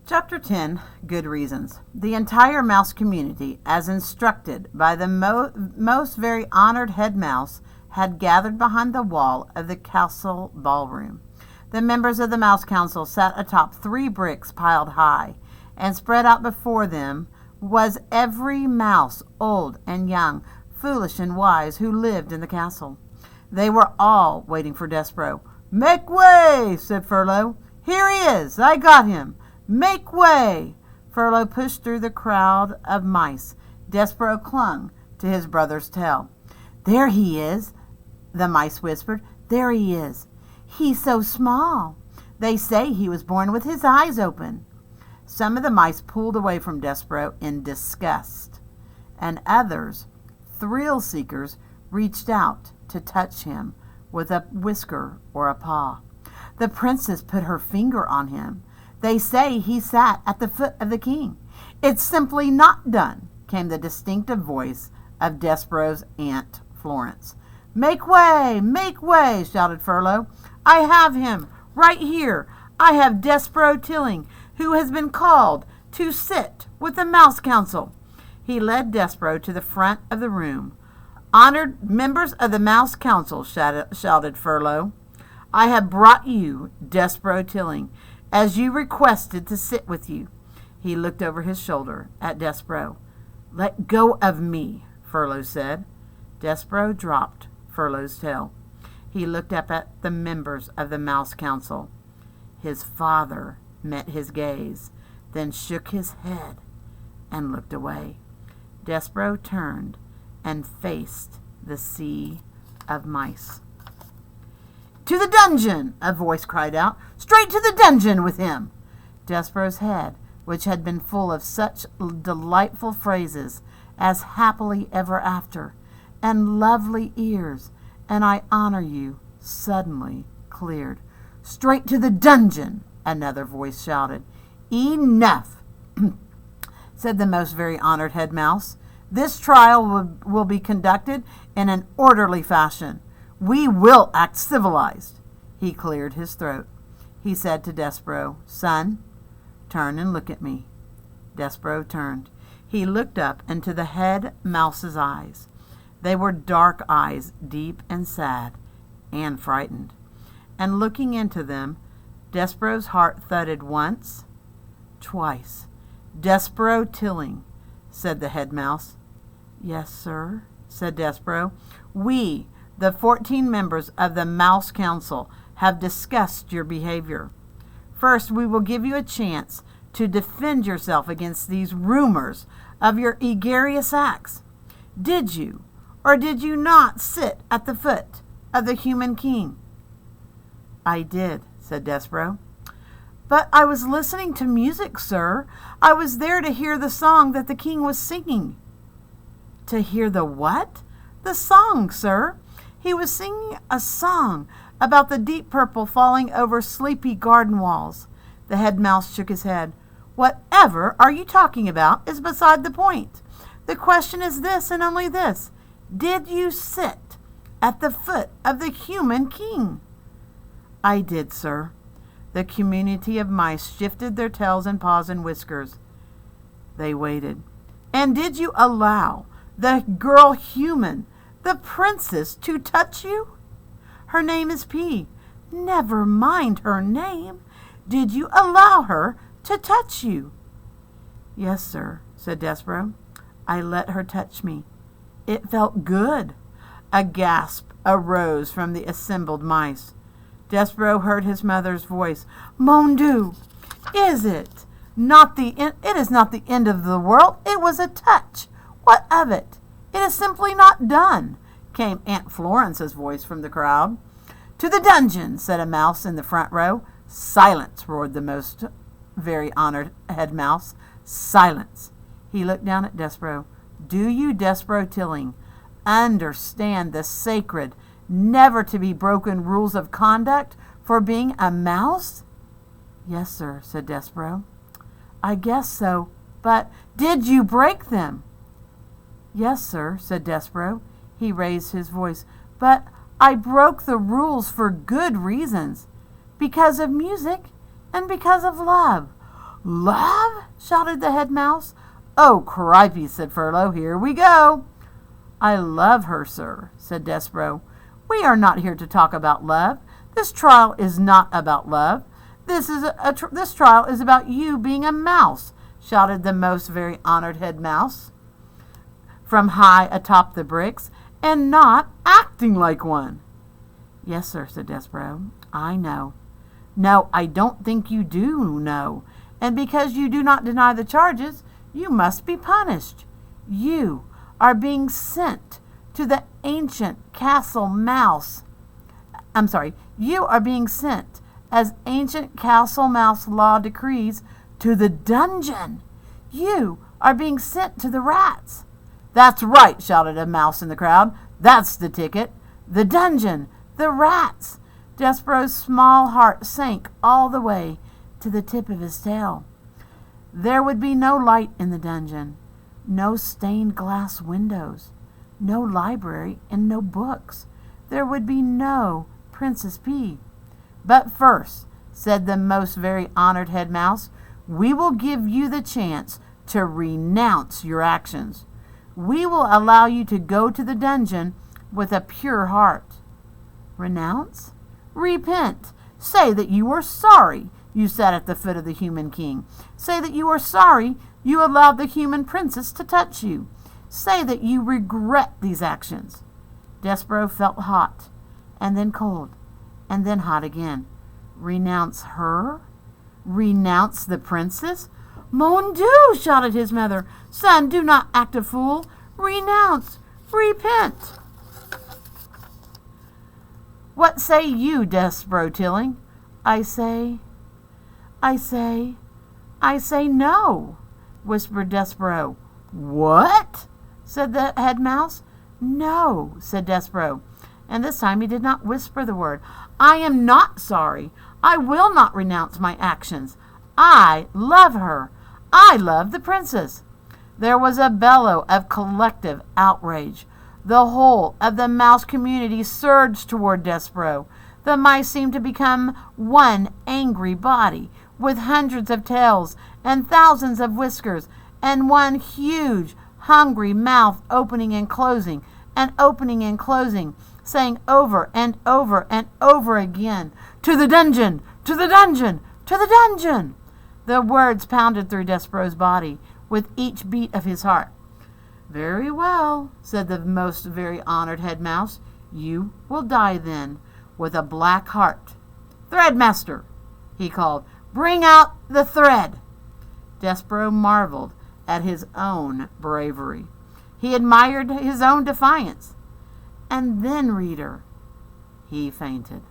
Chapter 10, Good Reasons. The entire mouse community, as instructed by the most very honored head mouse, had gathered behind the wall of the castle ballroom. The members of the Mouse Council sat atop 3 bricks piled high, and spread out before them was every mouse, old and young, foolish and wise, who lived in the castle. They were all waiting for Despereaux. "Make way," said Furlough. "Here he is. I got him. Make way!" Furlough pushed through the crowd of mice. Despereaux clung to his brother's tail. "There he is," the mice whispered. "There he is. He's so small. They say he was born with his eyes open." Some of the mice pulled away from Despereaux in disgust, and others, thrill seekers, reached out to touch him with a whisker or a paw. The princess put her finger on him. "They say he sat at the foot of the king." "It's simply not done," came the distinctive voice of Despereaux's Aunt Florence. Make way, shouted Furlough. "I have him right here. I have DespereauxCh10, who has been called to sit with the Mouse Council." He led Despereaux to the front of the room. "Honored members of the Mouse Council," shouted Furlough, "I have brought you DespereauxCh10, as you requested to sit with you." He looked over his shoulder at Despereaux. "Let go of me," Furlough said. Despereaux dropped Furlough's tail. He looked up at the members of the Mouse Council. His father met his gaze, then shook his head and looked away. Despereaux turned and faced the sea of mice. "To the dungeon!" a voice cried out. "Straight to the dungeon with him!" Despereaux's head, which had been full of such delightful phrases as happily ever after, and lovely ears, and I honor you, suddenly cleared. "Straight to the dungeon!" another voice shouted. "Enough!" said the most very honored head mouse. "This trial will be conducted in an orderly fashion. We will act civilized." He cleared his throat. He said to Despereaux, "Son, turn and look at me." Despereaux turned. He looked up into the head mouse's eyes. They were dark eyes, deep and sad and frightened. And looking into them, Despereaux's heart thudded once, twice. "DespereauxCh10," said the head mouse. "Yes, sir," said Despereaux. "We, the 14 members of the Mouse Council, have discussed your behavior. First, we will give you a chance to defend yourself against these rumors of your egregious acts. Did you or did you not sit at the foot of the human king?" "I did," said Despereaux. "But I was listening to music, sir. I was there to hear the song that the king was singing." "To hear the what?" "The song, sir. He was singing a song about the deep purple falling over sleepy garden walls." The head mouse shook his head. "Whatever are you talking about is beside the point. The question is this and only this. Did you sit at the foot of the human king?" "I did, sir." The community of mice shifted their tails and paws and whiskers. They waited. "And did you allow the girl human, the princess, to touch you?" "Her name is P." "Never mind her name. Did you allow her to touch you?" "Yes, sir," said Despereaux. "I let her touch me. It felt good." A gasp arose from the assembled mice. Despereaux heard his mother's voice. "Mon Dieu, is it not the end? It is not the end of the world. It was a touch. What of it? It is simply not done," came Aunt Florence's voice from the crowd. "To the dungeon," said a mouse in the front row. "Silence," roared the most very honored head mouse. "Silence." He looked down at Despereaux. "Do you, DespereauxCh10, understand the sacred, never to be broken rules of conduct for being a mouse?" "Yes, sir," said Despereaux. "I guess so, but did you break them?" "Yes, sir," said Despereaux. He raised his voice. "But I broke the rules for good reasons. Because of music and because of love." Love? Shouted the head mouse. Oh, cripey, said Furlough. Here we go. I love her, sir, said Despereaux. We are not here to talk about love. This trial is not about love. This trial is about you being a mouse, shouted the most very honored head mouse from high atop the bricks, and not acting like one. Yes, sir, said Despereaux. I know. No, I don't think you do know. And because you do not deny the charges, you must be punished. You are being sent to the ancient castle mouse. You are being sent, as ancient castle mouse law decrees, to the dungeon. You are being sent to the rats. That's right, shouted a mouse in the crowd. That's the ticket. The dungeon. The rats. Despereaux's small heart sank all the way to the tip of his tail. There would be no light in the dungeon, no stained glass windows, no library, and no books. There would be no Princess P. But first, said the most very honored head mouse, we will give you the chance to renounce your actions. We will allow you to go to the dungeon with a pure heart. Renounce? Repent. Say that you are sorry you sat at the foot of the human king. Say that you are sorry you allowed the human princess to touch you. Say that you regret these actions. Despereaux felt hot, and then cold, and then hot again. Renounce her? Renounce the princess? Mon Dieu, shouted his mother. Son, do not act a fool. Renounce. Repent. What say you, Despereaux Tilling? I say no, whispered Despereaux. What? Said the head mouse. No, said Despereaux, and this time he did not whisper the word. I am not sorry. I will not renounce my actions. I love her. I love the princess. There was a bellow of collective outrage. The whole of the mouse community surged toward Despereaux. The mice seemed to become one angry body, with hundreds of tails and thousands of whiskers, and one huge, hungry mouth opening and closing, saying over and over and over again, "To the dungeon! To the dungeon! To the dungeon!" The words pounded through Despereaux's body with each beat of his heart. Very well, said the most very honored head mouse. You will die then, with a black heart. Threadmaster, he called, bring out the thread. Despereaux marveled at his own bravery. He admired his own defiance. And then, reader, he fainted.